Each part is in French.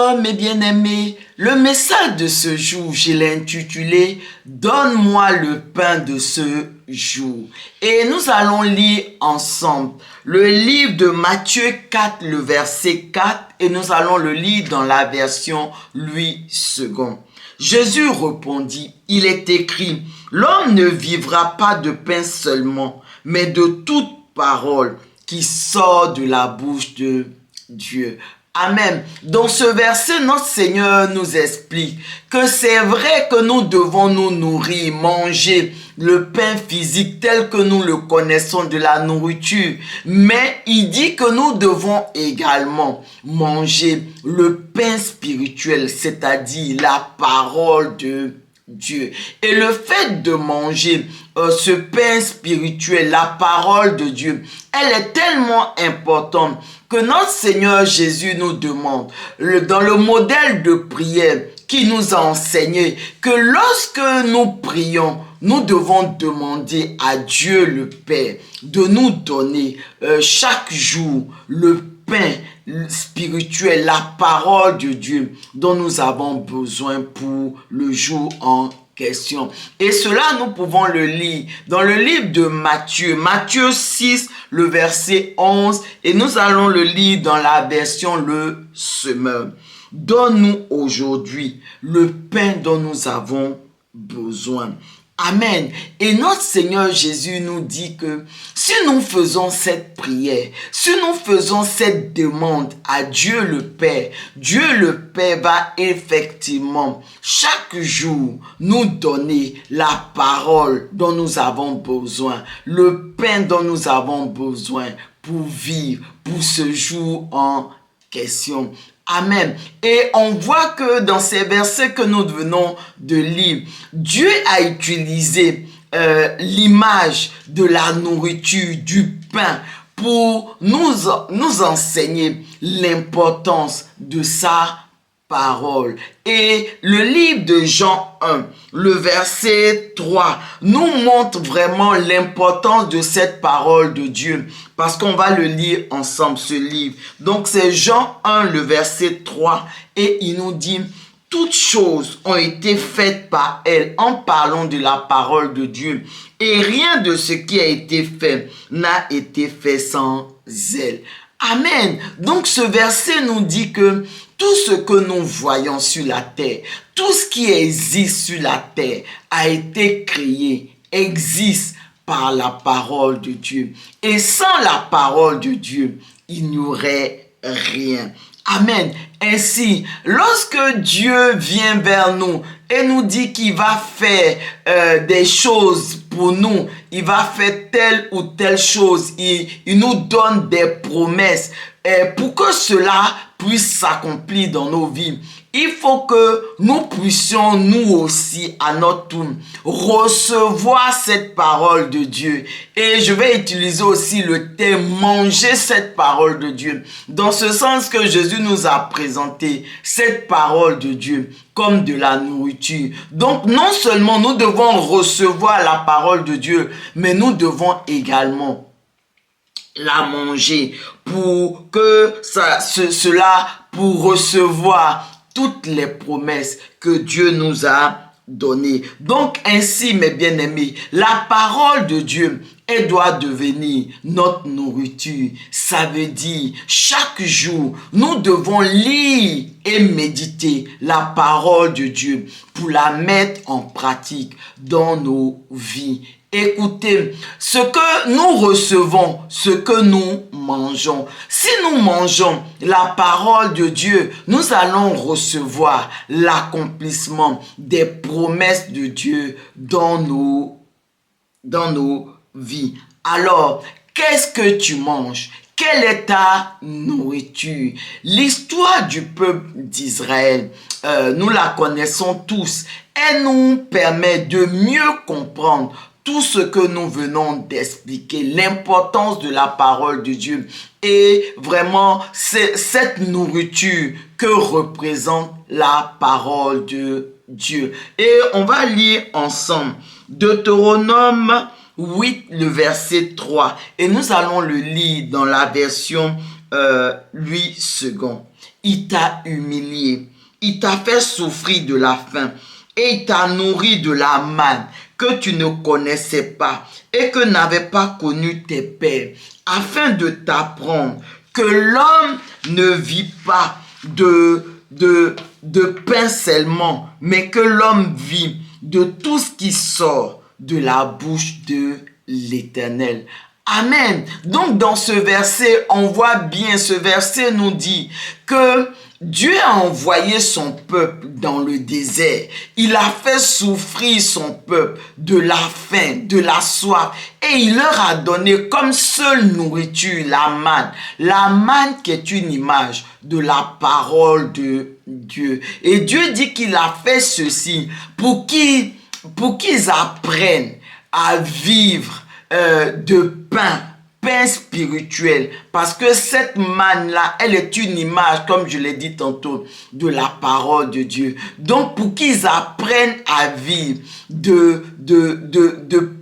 Alors, mes bien-aimés, le message de ce jour, je l'ai intitulé « Donne-moi le pain de ce jour ». Et nous allons lire ensemble le livre de Matthieu 4, le verset 4, et nous allons le lire dans la version Louis II. Jésus répondit, il est écrit, « L'homme ne vivra pas de pain seulement, mais de toute parole qui sort de la bouche de Dieu. » Amen. Dans ce verset, notre Seigneur nous explique que c'est vrai que nous devons nous nourrir, manger le pain physique tel que nous le connaissons de la nourriture. Mais il dit que nous devons également manger le pain spirituel, c'est-à-dire la parole de Dieu. Et le fait de manger ce pain spirituel, la parole de Dieu, elle est tellement importante que notre Seigneur Jésus nous demande, dans le modèle de prière qu'il nous a enseigné, que lorsque nous prions, nous devons demander à Dieu le Père de nous donner chaque jour le pain spirituel, la parole de Dieu dont nous avons besoin pour le jour en question. Et cela, nous pouvons le lire dans le livre de Matthieu, Matthieu 6, le verset 11, et nous allons le lire dans la version Le Semeur. Donne-nous aujourd'hui le pain dont nous avons besoin. Amen. Et notre Seigneur Jésus nous dit que si nous faisons cette prière, si nous faisons cette demande à Dieu le Père va effectivement chaque jour nous donner la parole dont nous avons besoin, le pain dont nous avons besoin pour vivre, pour ce jour en question. Amen. Et on voit que dans ces versets que nous venons de lire, Dieu a utilisé l'image de la nourriture, du pain, pour nous enseigner l'importance de sa parole. Et le livre de Jean 1, le verset 3, nous montre vraiment l'importance de cette parole de Dieu. Parce qu'on va le lire ensemble, ce livre. Donc c'est Jean 1, le verset 3. Et il nous dit, toutes choses ont été faites par elle en parlant de la parole de Dieu. Et rien de ce qui a été fait n'a été fait sans elle. Amen. Donc ce verset nous dit que tout ce que nous voyons sur la terre, tout ce qui existe sur la terre a été créé, existe par la parole de Dieu. Et sans la parole de Dieu, il n'y aurait rien. Amen. Ainsi, lorsque Dieu vient vers nous et nous dit qu'il va faire des choses pour nous, il va faire telle ou telle chose, il nous donne des promesses. Et pour que cela puisse s'accomplir dans nos vies, il faut que nous puissions nous aussi à notre tour recevoir cette parole de Dieu. Et je vais utiliser aussi le terme manger cette parole de Dieu. Dans ce sens que Jésus nous a présenté cette parole de Dieu comme de la nourriture. Donc non seulement nous devons recevoir la parole de Dieu, mais nous devons également la manger pour que pour recevoir toutes les promesses que Dieu nous a données. Donc ainsi, mes bien-aimés, la parole de Dieu, elle doit devenir notre nourriture. Ça veut dire, chaque jour, nous devons lire et méditer la parole de Dieu pour la mettre en pratique dans nos vies. Écoutez, ce que nous recevons, ce que nous mangeons. Si nous mangeons la parole de Dieu, nous allons recevoir l'accomplissement des promesses de Dieu dans nos vies. Alors, qu'est-ce que tu manges? Quelle est ta nourriture? L'histoire du peuple d'Israël, nous la connaissons tous. Elle nous permet de mieux comprendre tout ce que nous venons d'expliquer, l'importance de la parole de Dieu et vraiment c'est cette nourriture que représente la parole de Dieu. Et on va lire ensemble Deutéronome 8, le verset 3 et nous allons le lire dans la version Louis II. Il t'a humilié. Il t'a fait souffrir de la faim. Et il t'a nourri de la manne que tu ne connaissais pas et que n'avaient pas connu tes pères, afin de t'apprendre que l'homme ne vit pas de pain seulement, mais que l'homme vit de tout ce qui sort de la bouche de l'Éternel. Amen. Donc dans ce verset, on voit bien, ce verset nous dit que Dieu a envoyé son peuple dans le désert. Il a fait souffrir son peuple de la faim, de la soif. Et il leur a donné comme seule nourriture la manne. La manne qui est une image de la parole de Dieu. Et Dieu dit qu'il a fait ceci pour qu'ils apprennent à vivre de pain spirituel, parce que cette manne-là, elle est une image, comme je l'ai dit tantôt, de la parole de Dieu. Donc, pour qu'ils apprennent à vivre de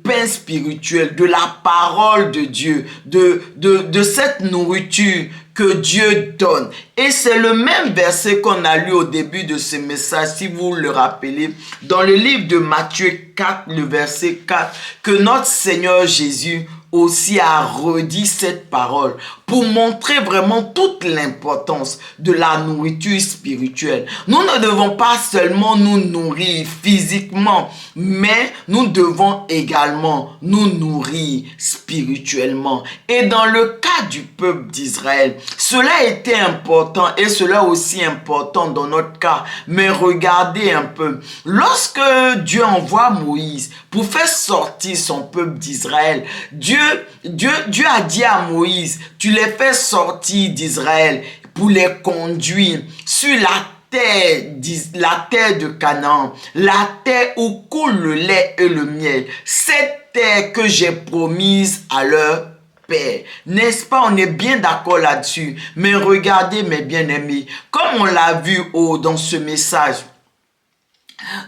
pain spirituel, de la parole de Dieu, de cette nourriture que Dieu donne. Et c'est le même verset qu'on a lu au début de ce message, si vous le rappelez, dans le livre de Matthieu 4, le verset 4, que notre Seigneur Jésus aussi a redit cette parole pour montrer vraiment toute l'importance de la nourriture spirituelle. Nous ne devons pas seulement nous nourrir physiquement, mais nous devons également nous nourrir spirituellement. Et dans le cas du peuple d'Israël, cela était important et cela aussi important dans notre cas. Mais regardez un peu, lorsque Dieu envoie Moïse pour faire sortir son peuple d'Israël, Dieu a dit à Moïse, tu les fais sortir d'Israël pour les conduire sur la terre de Canaan, la terre où coule le lait et le miel, cette terre que j'ai promise à leur père. N'est-ce pas? On est bien d'accord là-dessus. Mais regardez mes bien-aimés, comme on l'a vu dans ce message,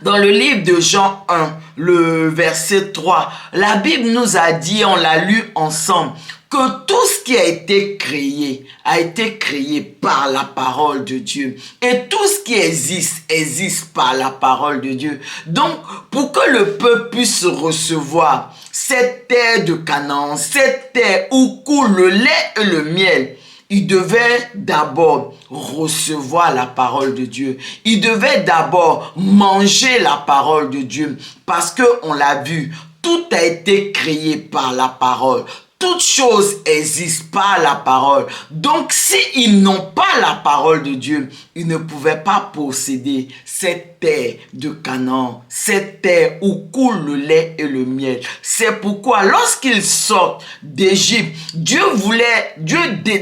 dans le livre de Jean 1, le verset 3, la Bible nous a dit, on l'a lu ensemble, que tout ce qui a été créé par la parole de Dieu. Et tout ce qui existe par la parole de Dieu. Donc, pour que le peuple puisse recevoir cette terre de Canaan, cette terre où coule le lait et le miel, il devait d'abord recevoir la parole de Dieu. Il devait d'abord manger la parole de Dieu. Parce que, on l'a vu, tout a été créé par la parole. Toute chose existe par la parole. Donc, s'ils n'ont pas la parole de Dieu, ils ne pouvaient pas posséder cette terre de Canaan, cette terre où coule le lait et le miel. C'est pourquoi, lorsqu'ils sortent d'Égypte, Dieu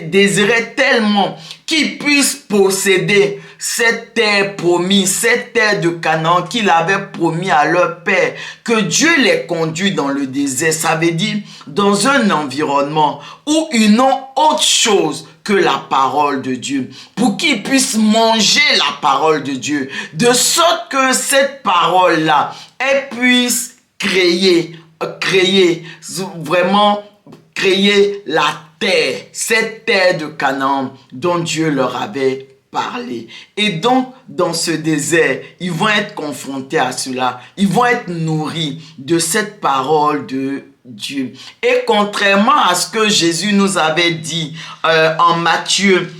désirait tellement qu'ils puissent posséder cette terre promise, cette terre de Canaan qu'il avait promis à leur père, que Dieu les conduit dans le désert. Ça veut dire dans un environnement où ils n'ont autre chose que la parole de Dieu, pour qu'ils puissent manger la parole de Dieu, de sorte que cette parole-là, elle puisse créer la terre, cette terre de Canaan dont Dieu leur avait parlé. Et donc, dans ce désert, ils vont être confrontés à cela. Ils vont être nourris de cette parole de Dieu. Et contrairement à ce que Jésus nous avait dit en Matthieu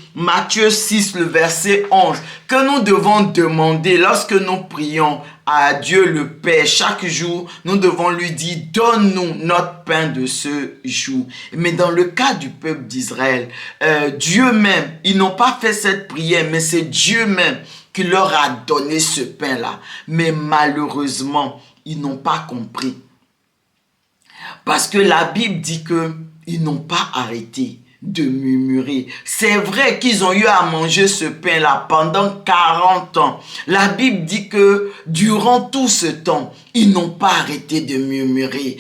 6, le verset 11, que nous devons demander lorsque nous prions à Dieu le Père chaque jour, nous devons lui dire, donne-nous notre pain de ce jour. Mais dans le cas du peuple d'Israël, Dieu même, ils n'ont pas fait cette prière, mais c'est Dieu même qui leur a donné ce pain-là. Mais malheureusement, ils n'ont pas compris. Parce que la Bible dit qu'ils n'ont pas arrêté de murmurer. C'est vrai qu'ils ont eu à manger ce pain-là pendant 40 ans. La Bible dit que durant tout ce temps, ils n'ont pas arrêté de murmurer.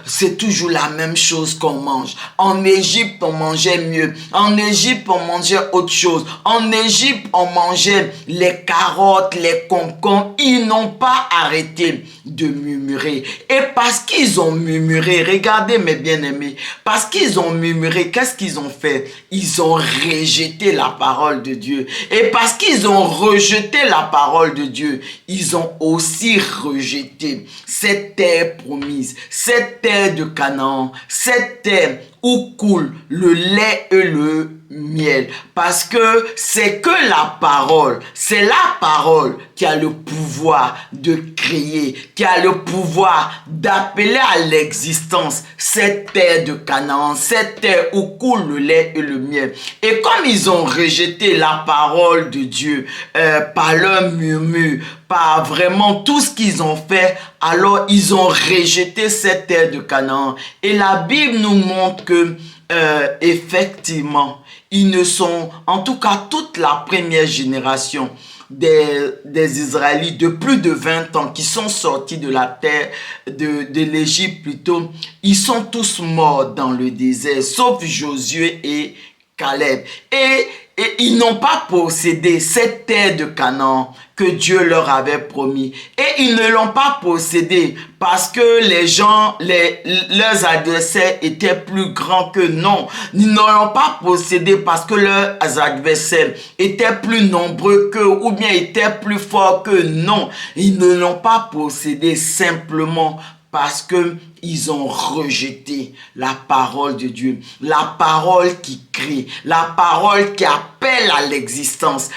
C'est toujours la même chose qu'on mange. En Égypte, on mangeait mieux. En Égypte, on mangeait autre chose. En Égypte, on mangeait les carottes, les concombres. Ils n'ont pas arrêté de murmurer. Et parce qu'ils ont murmuré, regardez mes bien-aimés, parce qu'ils ont murmuré, qu'est-ce qu'ils ont fait? Ils ont rejeté la parole de Dieu. Et parce qu'ils ont rejeté la parole de Dieu, ils ont aussi rejeté cette terre promise, cette terre de Canaan, cette terre où coule le lait et le miel. Parce que c'est que la parole, c'est la parole qui a le pouvoir de créer, qui a le pouvoir d'appeler à l'existence cette terre de Canaan, cette terre où coule le lait et le miel. Et comme ils ont rejeté la parole de Dieu par leur murmure, par vraiment tout ce qu'ils ont fait, alors ils ont rejeté cette terre de Canaan. Et la Bible nous montre que effectivement, ils ne sont, en tout cas toute la première génération des Israélites de plus de 20 ans qui sont sortis de la terre de l'Égypte plutôt, ils sont tous morts dans le désert, sauf Josué et Caleb. Et ils n'ont pas possédé cette terre de Canaan que Dieu leur avait promis. Et ils ne l'ont pas possédé parce que les gens, leurs adversaires étaient plus grands que non. Ils ne l'ont pas possédé parce que leurs adversaires étaient plus nombreux qu'eux ou bien étaient plus forts que non. Ils ne l'ont pas possédé simplement parce que ils ont rejeté la parole de Dieu, la parole qui crée, la parole qui appelle à l'existence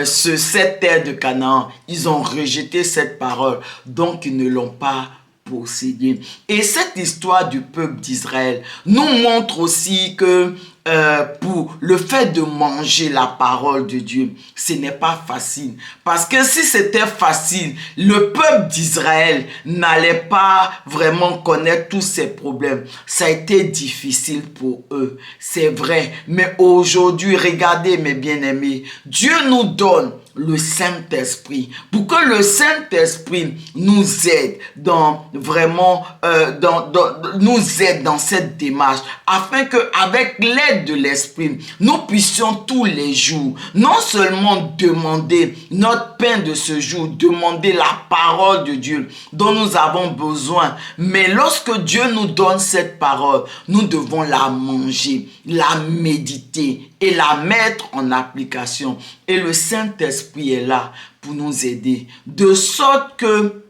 cette terre de Canaan. Ils ont rejeté cette parole, donc ils ne l'ont pas possédée. Et cette histoire du peuple d'Israël nous montre aussi que pour le fait de manger la parole de Dieu, ce n'est pas facile. Parce que si c'était facile, le peuple d'Israël n'allait pas vraiment connaître tous ces problèmes. Ça a été difficile pour eux, c'est vrai. Mais aujourd'hui, regardez mes bien-aimés, Dieu nous donne le Saint-Esprit, pour que le Saint-Esprit nous aide dans vraiment nous aide dans cette démarche, afin que avec l'aide de l'Esprit, nous puissions tous les jours non seulement demander notre pain de ce jour, demander la parole de Dieu dont nous avons besoin, mais lorsque Dieu nous donne cette parole, nous devons la manger, la méditer et la mettre en application. Et le Saint-Esprit est là pour nous aider, de sorte que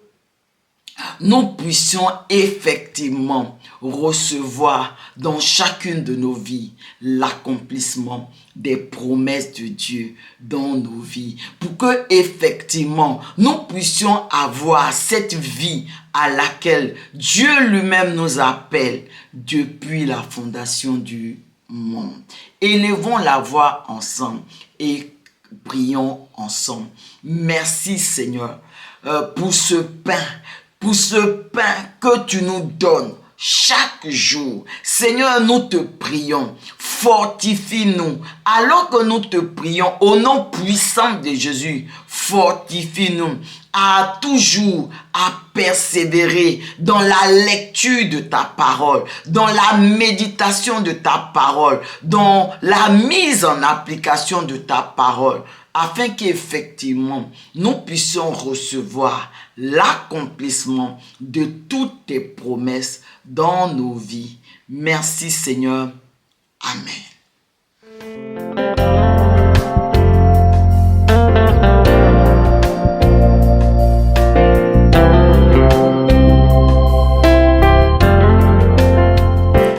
nous puissions effectivement recevoir dans chacune de nos vies l'accomplissement des promesses de Dieu dans nos vies, pour que effectivement nous puissions avoir cette vie à laquelle Dieu lui-même nous appelle depuis la fondation du monde. Élevons la voix ensemble et prions ensemble. Merci Seigneur pour ce pain que tu nous donnes chaque jour. Seigneur, nous te prions, fortifie-nous. Alors que nous te prions au nom puissant de Jésus, fortifie-nous à toujours à persévérer dans la lecture de ta parole, dans la méditation de ta parole, dans la mise en application de ta parole, afin qu'effectivement nous puissions recevoir l'accomplissement de toutes tes promesses dans nos vies. Merci Seigneur. Amen.